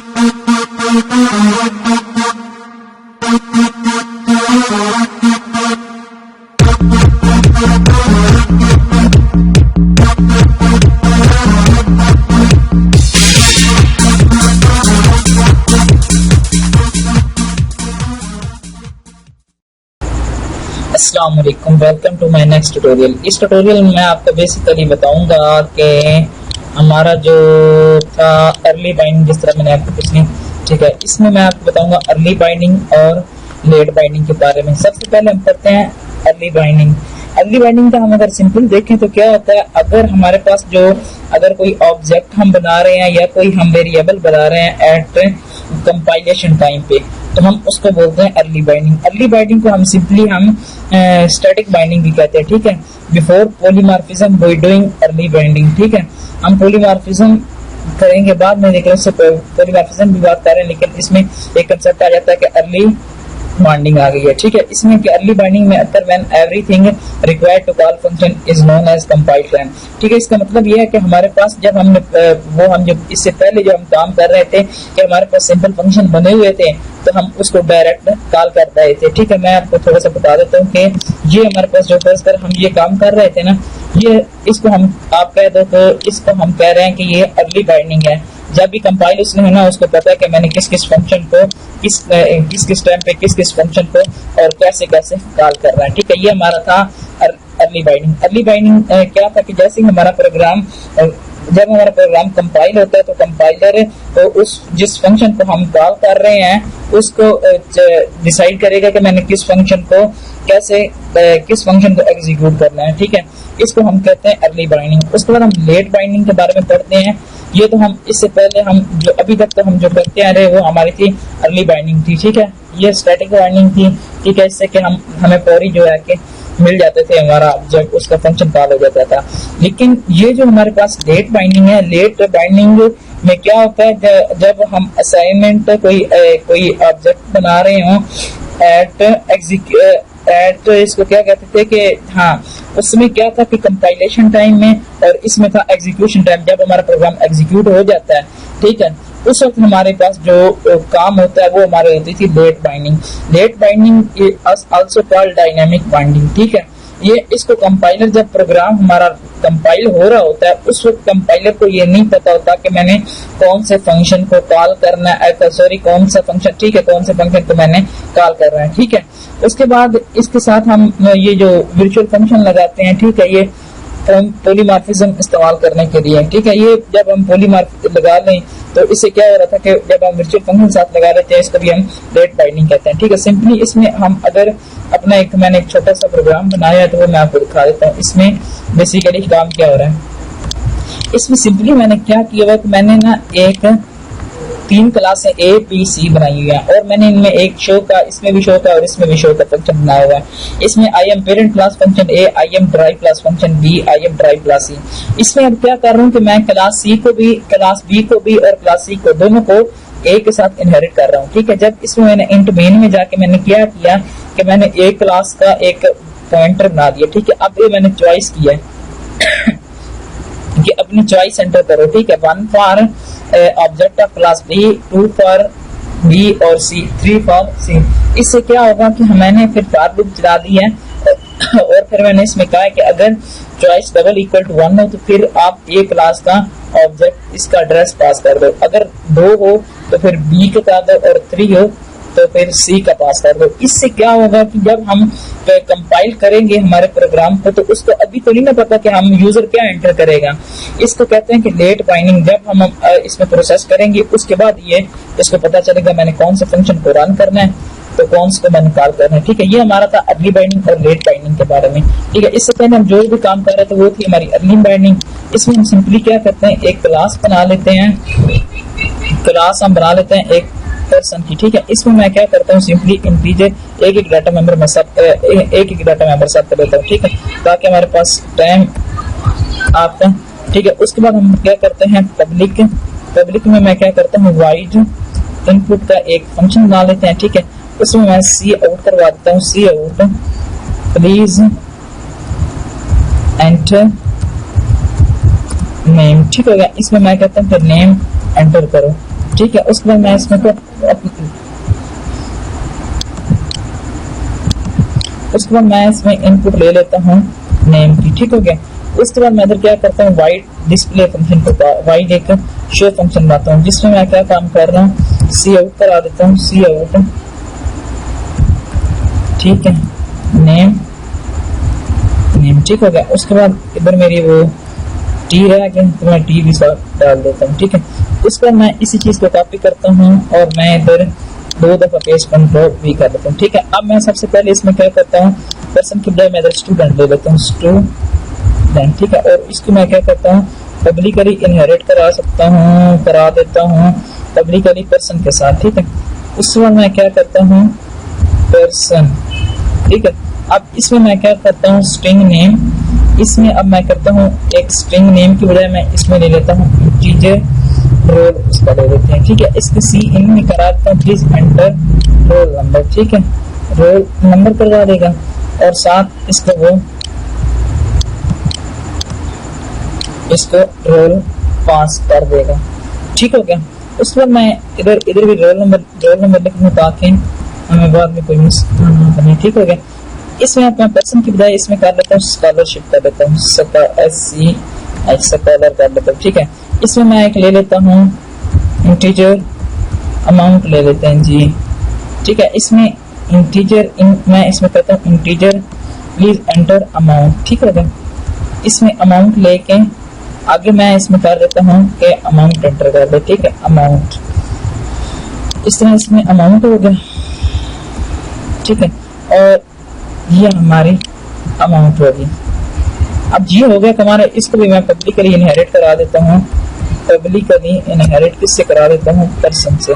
अस्सलाम वालेकुम, welcome to my next tutorial. इस ट्यूटोरियल में मैं आपको बेसिकली बताऊंगा कि हमारा जो था अर्ली बाइंडिंग, जिस तरह मैंने आपको पिछली, ठीक है, इसमें मैं आपको बताऊंगा अर्ली बाइंडिंग और लेट बाइंडिंग के बारे में। सबसे पहले हम पढ़ते हैं अर्ली बाइंडिंग। अर्ली बाइंडिंग का हम अगर सिंपल देखें तो क्या होता है, अगर हमारे पास अगर कोई ऑब्जेक्ट हम बना रहे हैं या कोई हम वेरिएबल बना रहे हैं एट कंपाइलेशन टाइम पे, तो हम उसको बोलते हैं अर्ली बाइंडिंग। अर्ली बाइंडिंग को हम सिंपली स्टैटिक बाइंडिंग भी कहते हैं, ठीक है। Before polymorphism we doing early binding, ठीक है। हम पॉलीमॉर्फिज्म करेंगे बाद में, लेकिन उससे पॉलीमॉर्फिज्म भी बात कर रहे हैं, लेकिन इसमें एक कंसेप्ट आ जाता है कि अर्ली बाइंडिंग आ गई है, ठीक है। इसमें कि अर्ली बाइंडिंग में अक्सर when everything required to call function is known as compile time, ठीक है। इसका मतलब यह है कि हमारे पास जब हमने हम जब इससे पहले जो हम काम कर रहे थे कि हमारे पास सिंपल फंक्शन बने हुए थे, तो हम उसको डायरेक्ट कॉल कर रहे थे, ठीक है। मैं आपको थोड़ा सा बता देता हूँ कि ये हमारे पास जो फर्ज कर हम ये काम कर रहे थे ना, ये इसको हम आप कह दो तो इसको हम कह रहे हैं कि ये अर्ली बाइंडिंग है। जब भी कंपाइल उसने है ना, उसको पता है कि मैंने किस किस फंक्शन को किस किस टाइम पे किस किस फंक्शन को और कैसे कैसे कॉल कर रहा है, ठीक है। ये हमारा था अर्ली बाइंडिंग। अर्ली बाइंडिंग क्या था कि जैसे हमारा प्रोग्राम, जब हमारा प्रोग्राम कंपाइल होता है तो कंपाइलर तो उस जिस फंक्शन को हम कॉल कर रहे हैं उसको डिसाइड करेगा कि मैंने किस फंक्शन को कैसे किस फंक्शन को एग्जीक्यूट करना है, ठीक है। इसको हम कहते हैं अर्ली बाइंडिंग। उसके बाद हम लेट बाइंडिंग के बारे में पढ़ते हैं। ये तो हम इससे पहले हम जो अभी तक तो हम जो करते आ रहे वो हमारी थी अर्ली बाइंडिंग थी, ठीक है। ये स्टैटिक बाइंडिंग थी, ठीक है। इससे कि हमें पौरी जो है कि मिल जाते थे, हमारा जब उसका फंक्शन कॉल हो जाता था। लेकिन ये जो हमारे पास लेट बाइंडिंग है, लेट बाइंडिंग में क्या होता है, जब हम असाइनमेंट कोई ऑब्जेक्ट बना रहे हो एट इसको क्या कहते थे कि हाँ, उसमें क्या था कि कंपाइलेशन टाइम में, और इसमें था एग्जीक्यूशन टाइम, जब हमारा प्रोग्राम एग्जीक्यूट हो जाता है, ठीक है, उस वक्त हमारे पास जो काम होता है वो हमारे होती थी late binding. Late binding is also called dynamic binding, ठीक है। ये इसको कंपाइलर, जब प्रोग्राम हमारा कंपाइल हो रहा होता है उस वक्त कंपाइलर को ये नहीं पता होता कि मैंने कौन से फंक्शन को कॉल करना है, कौन सा फंक्शन, ठीक है, कौन से फंक्शन को मैंने कॉल कर रहा है, ठीक है। उसके बाद इसके साथ हम ये जो वर्चुअल फंक्शन लगाते हैं, ठीक है, ये पॉलीमॉर्फिज्म इस्तेमाल करने के लिए, ठीक है। ये जब हम पॉलीमॉर्फ लगा लें तो इससे क्या हो रहा था कि जब हम वर्चुअल फंक्शन साथ लगा लेते हैं इसको भी हम लेट बाइंडिंग कहते हैं, ठीक है। सिंपली इसमें हम अगर अपना मैंने एक छोटा सा प्रोग्राम बनाया है तो वो मैं आपको दिखा देता हूँ। इसमें बेसिकली काम क्या हो रहा है, इसमें सिंपली मैंने क्या किया हुआ, मैंने ना एक 3 क्लासें A B C बनाई हुई है, और मैंने इनमें एक शो का, इसमें भी शो का और इसमें भी शो का फंक्शन बनाया हुआ है। इसमें I am parent class function A, I am drive class function B, I am drive class C। इसमें अब क्या कर रहा हूँ कि मैं क्लास C को भी, क्लास B को भी और क्लास C को दोनों को A के साथ इनहेरिट कर रहा हूँ, ठीक है। जब इसमें मैंने इंट मेन में जाके मैंने क्या किया कि मैंने A क्लास का एक पॉइंटर बना दिया, ठीक है। अब ये मैंने चॉइस किया है कि अपनी चॉइस एंटर करो, ठीक है। 1 for object of class B, 2 for B और C, 3 फॉर C। इससे क्या होगा कि मैंने फिर फॉर लूप चला दी है और फिर मैंने इसमें कहा है कि अगर चॉइस डबल इक्वल टू 1 हो तो फिर आप A क्लास का ऑब्जेक्ट इसका एड्रेस पास कर दो, अगर 2 हो तो फिर B का कर दो, और 3 हो तो फिर C का पास कर दो। इससे क्या होगा कि जब हम कंपाइल करेंगे हमारे प्रोग्राम को तो उसको अभी तो नहीं ना पता कि हम यूजर क्या एंटर करेगा। इसको कहते हैं कि लेट बाइंडिंग। जब हम इसमें प्रोसेस करेंगे उसके बाद ये इसको पता चलेगा मैंने कौन से फंक्शन को रन करना है तो कौन से को मैंने कॉल करना है, ठीक है। ये हमारा था अर्ली बाइंडिंग और लेट बाइंडिंग के बारे में, ठीक है। इससे पहले हम जो भी काम कर रहे थे वो थी हमारी अर्ली बाइंडिंग। इसमें हम सिंपली क्या करते हैं, एक क्लास बना लेते हैं, क्लास हम बना लेते हैं एक पर्सन की, ठीक है। इसमें मैं क्या करता हूँ, सिंपली इंटीजर एक डाटा मेंबर में सब एक डाटा मेंबर सेट कर देता हूँ, ठीक है, ताकि हमारे पास टाइम आपका, ठीक है। उसके बाद हम क्या करते हैं, पब्लिक में मैं क्या करता हूँ, वाइड इनपुट का एक फंक्शन बना लेते हैं, ठीक है। उसमें मैं सी आउट करवा देता हूँ, सी आउट प्लीज एंटर नेम, ठीक हो गया। इसमें मैं कहता हूँ नेम एंटर करो, ठीक है। उसके बाद मैं इसमें उसके बाद मैं इसमें इनपुट ले लेता हूँ नेम की, ठीक हो गया। उसके बाद मैं इधर क्या करता हूँ, वाइड डिस्प्ले फंक्शन को वाइड एक शो फंक्शन बनाता हूँ, जिसमें मैं क्या काम कर रहा हूँ, सी आउट करा देता हूँ, सी आउट, ठीक है, नेम, ठीक हो गया। उसके बाद इधर मेरी वो टी रह गया तो मैं टी भी साथ डाल देता हूँ, ठीक है। उसके बाद मैं इसी चीज को कॉपी करता हूँ और मैं इधर 2 दफा पेस्ट कंट्रोल भी कर देता हूँ, ठीक है। अब मैं सबसे पहले इसमें क्या करता हूँ, पर्सन की बजाय मैं इधर स्टूडेंट ले लेता हूँ, स्टूडेंट, ठीक है। और इसको मैं क्या करता हूँ, पब्लिकली इनहेरिट करा देता हूँ पब्लिकली पर्सन के साथ, ठीक है। उसके बाद मैं क्या करता हूँ, पर्सन, ठीक है। अब इसमें मैं क्या करता हूँ, स्ट्रिंग नेम, इसमें अब मैं करता हूँ एक स्ट्रिंग नेम की बजाय मैं इसमें ले लेता हूँ इंटीजर रोल, उसका ले लेते हैं, ठीक है। इसके सी इन में करा देता हूँ, प्लीज एंटर रोल नंबर, ठीक है, रोल नंबर करवा देगा और साथ इसको रोल पास कर देगा, ठीक हो गया। उसके बाद मैं इधर भी रोल नंबर लिखूंगा ताकि हमें बाद में कोई मिस्टेक ना बने, ठीक हो गया। इसमें अपना पर्सन की बजाय इसमें कर लेता हूँ स्कॉलरशिप कर लेता हूँ, स्कॉलर कर लेता हूँ, ठीक है। इसमें मैं एक ले लेता हूँ इंटीजर अमाउंट ले लेते हैं जी, ठीक है। इसमें इंटीजर मैं इसमें करता हूँ इंटीजर प्लीज एंटर अमाउंट, ठीक है। इसमें अमाउंट लेके आगे मैं इसमें कर देता हूँ कि अमाउंट एंटर कर दे, ठीक है, अमाउंट, इस तरह इसमें अमाउंट हो गया, ठीक है। और ये हमारी अमाउंट होगी। अब ये हो गया हमारा, इसको भी मैं पब्लिकली इनहेरिट करा देता हूँ, पब्लिकली इनहेरिट किससे करा देता हूँ, पर्सन से।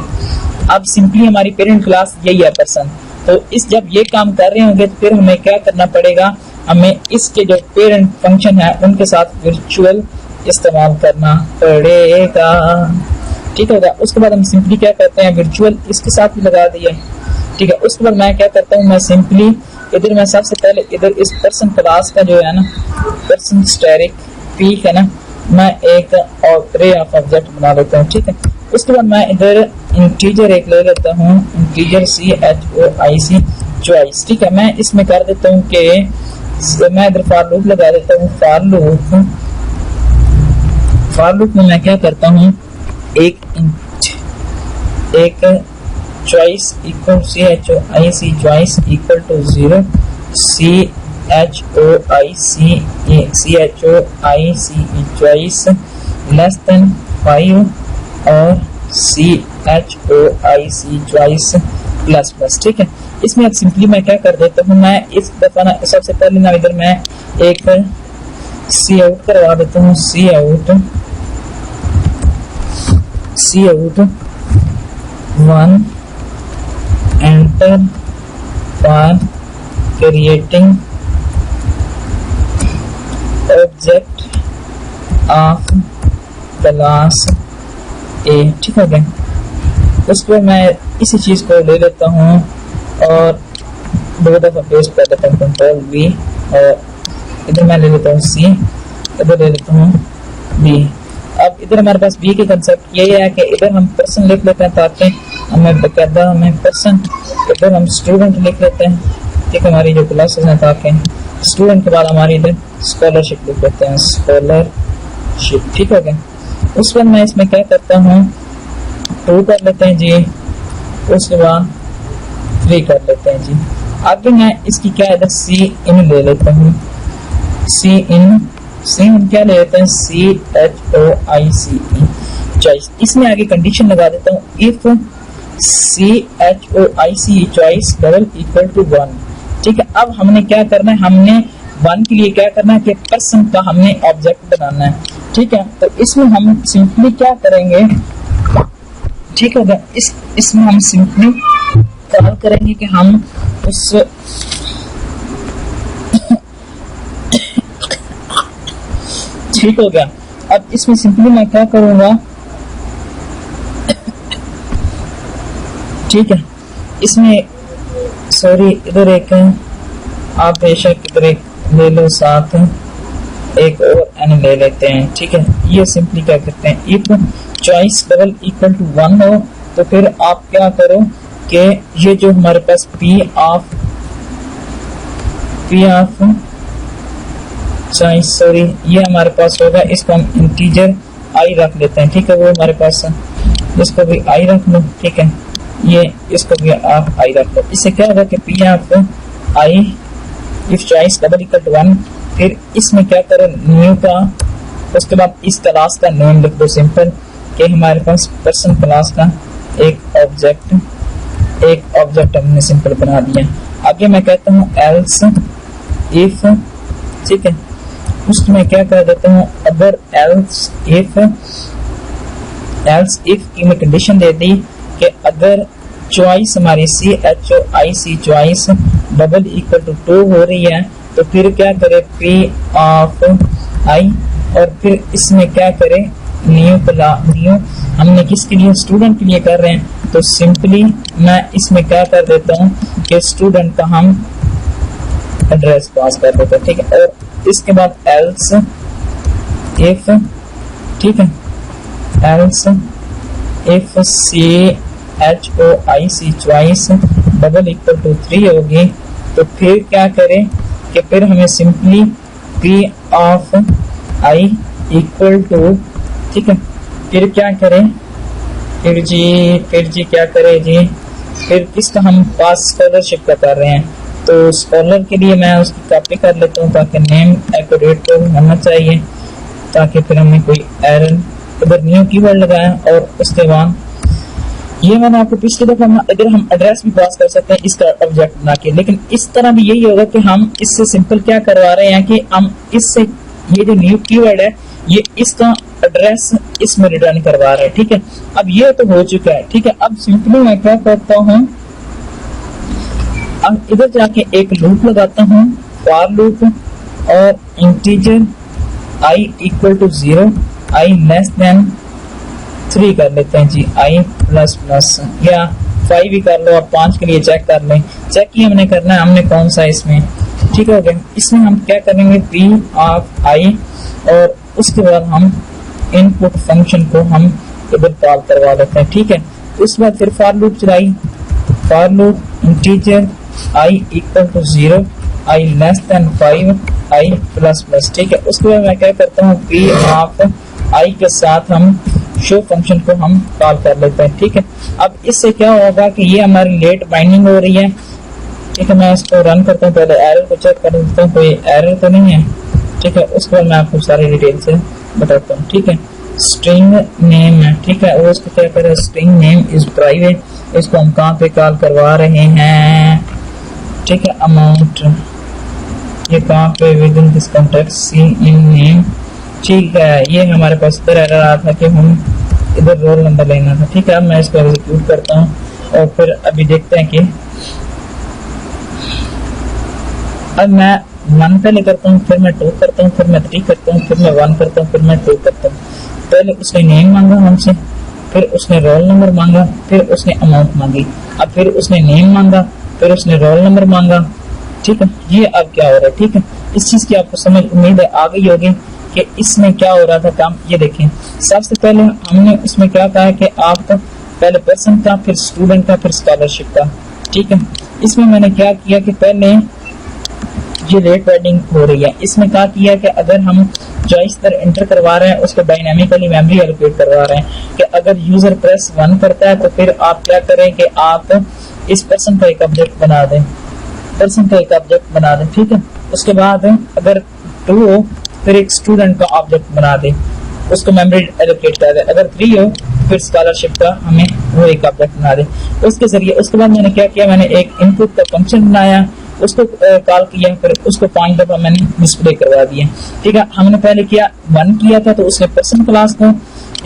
अब सिंपली हमारी पेरेंट क्लास यही है पर्सन, तो इस जब ये काम कर रहे होंगे तो फिर हमें क्या करना पड़ेगा, हमें इसके जो पेरेंट फंक्शन है उनके साथ वर्चुअल इस्तेमाल करना पड़ेगा, ठीक होगा। उसके बाद हम सिंपली क्या करते हैं, वर्चुअल इसके साथ भी लगा दिया, ठीक है। उसके बाद मैं क्या करता हूँ, मैं सिंपली इधर मैं सबसे पहले इधर इस पर्सन क्लास का जो है ना, पर्सन स्टैटिक पीक है ना, मैं एक अरे ऑफ ऑब्जेक्ट बना लेता हूँ, ठीक है। उसके बाद मैं इधर इंटीजर एक ले लेता हूँ, इंटीजर CHOIC चॉइस, ठीक है। मैं इसमें कर देता हूँ कि मैं इधर फॉर लूप लगा देता हूँ, फॉर लूप में मैं क्या करता हूँ, एक choice equal CHOIC choice equal to 0, CHOIC choice less than 5 और CHOIC choice प्लस प्लस, ठीक है। इसमें सिंपली मैं क्या कर देता हूँ, मैं इस दफा ना सबसे पहले ना इधर मैं एक सी आउट करवा देता हूँ, सी out 1 enter for creating object of class A, ठीक हो गया। उसके बाद मैं इसी चीज को ले लेता हूँ और 2 दफा पेस्ट कर देता हूँ, कंट्रोल V, और इधर मैं ले लेता हूँ C, इधर ले लेता हूँ B। अब इधर हमारे पास B के कंसेप्ट ये है कि इधर हम पर्सन लिख लेते हैं ताकि हमें बकायदा हमें पर्सन, इधर हम स्टूडेंट लिख लेते हैं, ठीक है, हमारी जो क्लासेस हैं, ताकि स्टूडेंट के बाद हमारी इधर स्कॉलरशिप लिख लेते हैं, स्कॉलरशिप, ठीक हो गया। उस पर मैं इसमें क्या करता हूँ, 2 कर लेते हैं जी, उसके बाद 3 कर लेते हैं जी। आगे मैं इसकी क्या इधर सी इन ले लेता हूँ, सी इन क्या ले लेते हैं, CHOIC चॉइस। इसमें आगे कंडीशन लगा देता हूँ, if CHOIC choice double equal to 1, ठीक है। अब हमने क्या करना है, हमने 1 के लिए क्या करना है कि पर्सन का हमने ऑब्जेक्ट बनाना है, ठीक है। तो इसमें हम सिंपली क्या करेंगे, ठीक है, इसमें हम सिंपली कॉल करेंगे कि हम उस ठीक हो गया। अब इसमें सिंपली मैं क्या करूंगा, ठीक है, इसमें सॉरी इधर एक आप बेशक इधर एक ले लो, साथ एक और एन ले लेते हैं, ठीक है। ये सिंपली क्या करते हैं, if choice double equal to 1 हो तो फिर आप क्या करो कि ये जो हमारे पास पी ऑफ चॉइस, सॉरी, ये हमारे पास होगा, इसको हम इंटीजर आई रख लेते हैं, ठीक है। वो हमारे पास इसको भी आई रख लो, ठीक है, ये इसको भी आप आई रख लो। इससे क्या होगा कि P of I if choice double equal to 1, फिर इसमें क्या करो न्यू का, उसके बाद इस क्लास का नेम लिख दो सिंपल, कि हमारे पास पर्सन क्लास का एक ऑब्जेक्ट हमने सिंपल बना दिया। आगे मैं कहता हूँ एल्स इफ, ठीक है, उसमें क्या कर देता हूँ अगर एल्स इफ की मैं कंडीशन दे दी कि अगर चॉइस हमारी CHOIC choice double equal to 2 हो रही है तो फिर क्या करे P ऑफ आई, और फिर इसमें क्या करे न्यू हमने किसके लिए, स्टूडेंट के लिए कर रहे हैं, तो सिंपली मैं इसमें क्या कर देता हूँ कि स्टूडेंट का हम एड्रेस पास कर देते हैं, ठीक है। और इसके बाद एल्स इफ, ठीक है, else if CHOIC choice double equal to 3 होगी तो फिर क्या करें कि फिर हमें simply P of I equal to, ठीक है, फिर क्या करें, फिर जी क्या करें जी, फिर किसका हम पास स्कॉलरशिप का कर रहे हैं, तो स्कॉलर के लिए मैं उसकी कॉपी कर लेता हूँ ताकि नेम एक्यूरेट होना चाहिए, ताकि फिर हमें कोई एरर, इधर न्यू कीवर्ड लगाया और उसके बाद ये मैंने आपको पिछली दफा अगर हम एड्रेस भी पास कर सकते हैं इसका ऑब्जेक्ट बना के, लेकिन इस तरह भी यही होगा कि हम इससे सिंपल क्या करवा रहे हैं कि हम इससे ये जो न्यू कीवर्ड है ये इसका एड्रेस इसमें रिटर्न करवा रहे हैं, ठीक है। अब ये तो हो चुका है, ठीक है। अब सिंपली मैं क्या करता हूँ, अब इधर जाके एक लूप लगाता हूँ, फॉर लूप, और integer I equal to 0, I less than 3 कर लेते हैं जी, आई प्लस प्लस या 5 भी कर लो, आप 5 के लिए चेक कर लें, चेक ही हमने करना है हमने कौन सा इसमें, ठीक हो गया। इसमें हम क्या करेंगे P ऑफ आई, और उसके बाद हम इनपुट फंक्शन को हम इधर कॉल करवा लेते हैं, ठीक है। उसके बाद फिर फॉर लूप चलाई, for loop integer I equal to 0, I less than 5, I plus plus, ठीक है। उसके बाद मैं क्या करता हूँ P ऑफ आई के साथ हम शो फंक्शन को हम कॉल कर लेते हैं, ठीक है। अब इससे क्या होगा कि ये हमारी लेट बाइंडिंग हो रही है, ठीक है। मैं इसको रन करता हूँ, पहले एरर को चेक कर लेता हूँ, कोई एरर तो नहीं है, ठीक है। उसके बाद मैं आपको सारी डिटेल से बताता हूँ, ठीक है। स्ट्रिंग नेम है, ठीक है, वो इसको क्या करें, स्ट्रिंग नेम इज प्राइवेट, इसको हम कहाँ पे कॉल करवा रहे हैं, ठीक है। अमाउंट ये कहाँ पे, within this context C in name, ठीक है। ये हमारे पास इधर एरर आ रहा था कि हम इधर रोल नंबर लेना था, ठीक है। अब मैं इसको एग्जीक्यूट करता हूँ और फिर अभी देखते हैं कि अब मैं 1 पहले करता हूँ, फिर मैं 2 करता हूँ, फिर मैं 3 करता हूँ, फिर मैं 1 करता हूँ, फिर मैं 2 करता हूँ। पहले उसने नेम मांगा हमसे, फिर उसने रोल नंबर मांगा, फिर उसने अमाउंट मांगी, अब फिर उसने नेम मांगा, फिर उसने रोल नंबर मांगा, ठीक है। ये अब क्या हो रहा है, ठीक है। इस चीज की आपको समझ उम्मीद है आ गई होगी कि इसमें क्या हो रहा था काम। ये देखें, सबसे पहले हमने इसमें क्या कहा कि आप पहले पर्सन का, फिर स्टूडेंट का, फिर स्कॉलरशिप का, ठीक है। इसमें मैंने क्या किया कि पहले ये रेट वेडिंग हो रही है, इसमें क्या किया कि अगर हम चॉइस पर एंटर करवा रहे हैं उसको डायनामिकली मेमोरी एलोकेट करवा रहे हैं कि अगर यूजर प्रेस 1 करता है तो फिर आप क्या करें कि आप इस पर्सन का एक ऑब्जेक्ट बना दें, पर्सन का एक ऑब्जेक्ट बना दें, ठीक है। उसके बाद अगर 2 हो फिर एक स्टूडेंट का ऑब्जेक्ट बना दे, उसको मेमोरी एलोकेट कर दे, अगर 3 हो फिर स्कॉलरशिप का हमें वो एक ऑब्जेक्ट बना दे उसके जरिए। उसके बाद मैंने क्या किया, मैंने एक इनपुट का फंक्शन बनाया, उसको कॉल किया, फिर उसको 5 दफा मैंने डिस्प्ले करवा दिया, ठीक है। हमने पहले किया 1 किया था तो उसने पर्सन क्लास को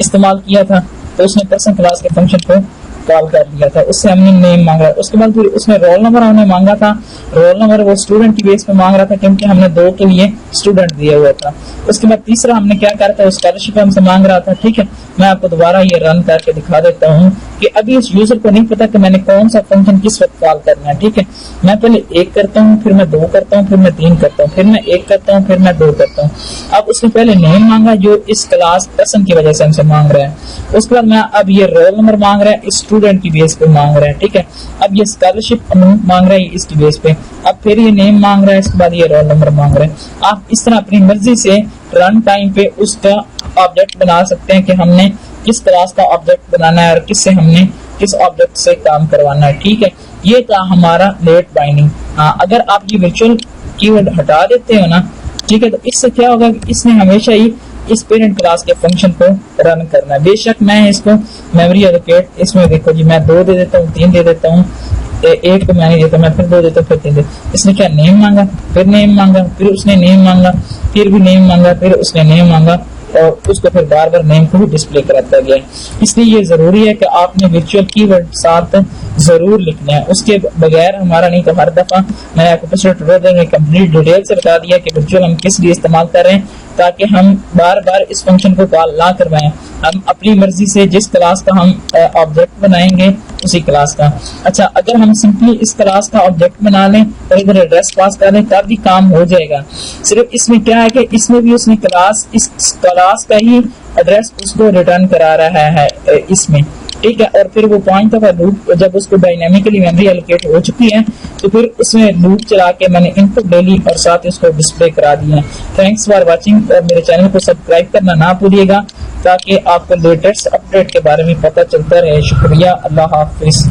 इस्तेमाल किया था, तो उसने पर्सन क्लास के फंक्शन को कॉल कर लिया था, उससे हमने नेम मांगा। उसके बाद फिर उसने रोल नंबर हमने मांगा था, रोल नंबर वो स्टूडेंट की बेस पे मांग रहा था क्योंकि हमने 2 के लिए स्टूडेंट दिया हुआ था। उसके बाद तीसरा हमने क्या करा था, स्कॉलरशिप हमसे मांग रहा था। ठीक है, मैं आपको दोबारा ये रन करके दिखा देता हूँ कि अभी इस यूजर को नहीं पता कि मैंने कौन सा फंक्शन किस वक्त कॉल करना है। ठीक है, मैं पहले 1 करता हूँ, फिर मैं 2 करता हूँ, फिर मैं 3 करता हूँ, फिर मैं 1 करता हूँ, फिर मैं 2 करता हूँ। अब उसने पहले नेम मांगा जो इस क्लास पर्सन की वजह से हमसे मांग रहा है। उसके बाद मैं अब ये रोल नंबर मांग रहा है, स्टूडेंट की बेस पे मांग रहा है। ठीक है, अब ये स्कॉलरशिप अमाउंट मांग रहा है इसकी बेस पे, अब फिर ये नेम मांग रहा है, इसके बाद ये रोल नंबर मांग रहा है। आप इस तरह अपनी मर्जी से रन टाइम पे उसका ऑब्जेक्ट बना सकते हैं कि हमने किस क्लास का ऑब्जेक्ट बनाना है और किससे हमने किस ऑब्जेक्ट से काम करवाना है। ठीक है, ये था हमारा लेट बाइंडिंग। हाँ, अगर आप ये वर्चुअल कीवर्ड हटा देते हो ना, ठीक है, तो इससे क्या होगा कि इसने हमेशा ही इस पेरेंट क्लास के फंक्शन को रन करना है। बेशक मैं इसको मेमोरी एलोकेट, इसमें देखो जी मैं 2 दे देता हूँ, 3 दे देता हूँ, 1 को मैं नहीं देता, मैं फिर 2 देता हूँ, फिर 3 देता। इसने क्या नेम मांगा, फिर नेम मांगा, फिर उसने नेम मांगा, फिर भी नेम मांगा, फिर उसने नेम मांगा और उसको फिर बार बार नेम को भी डिस्प्ले कराता गया। इसलिए ये जरूरी है कि आपने वर्चुअल कीवर्ड साथ जरूर लिखना है, उसके बगैर हमारा नहीं। तो हर दफा मैं आपको पिछले ट्यूटोरियल में कंप्लीट डिटेल से बता दिया कि वर्चुअल हम किस लिए इस्तेमाल कर रहे हैं, ताकि हम बार बार इस फंक्शन को कॉल ना करवाएं। हम अपनी मर्जी से जिस क्लास का हम ऑब्जेक्ट बनाएंगे उसी क्लास का। अच्छा, अगर हम सिंपली इस क्लास का ऑब्जेक्ट बना लें और इधर एड्रेस पास कर लें तब भी काम हो जाएगा। सिर्फ इसमें क्या है कि इसमें भी उसने इस क्लास का ही एड्रेस उसको रिटर्न करा रहा है इसमें। ठीक है, और फिर वो पॉइंट ऑफ लूप जब उसको डायनामिकली मेमोरी एलोकेट हो चुकी है तो फिर उसमें लूप चला के मैंने इनपुट डेली और साथ इसको डिस्प्ले करा दिया है। थैंक्स फॉर वाचिंग और मेरे चैनल को सब्सक्राइब करना ना भूलिएगा ताकि आपको लेटेस्ट अपडेट के बारे में पता चलता रहे। शुक्रिया, अल्लाह हाफिज।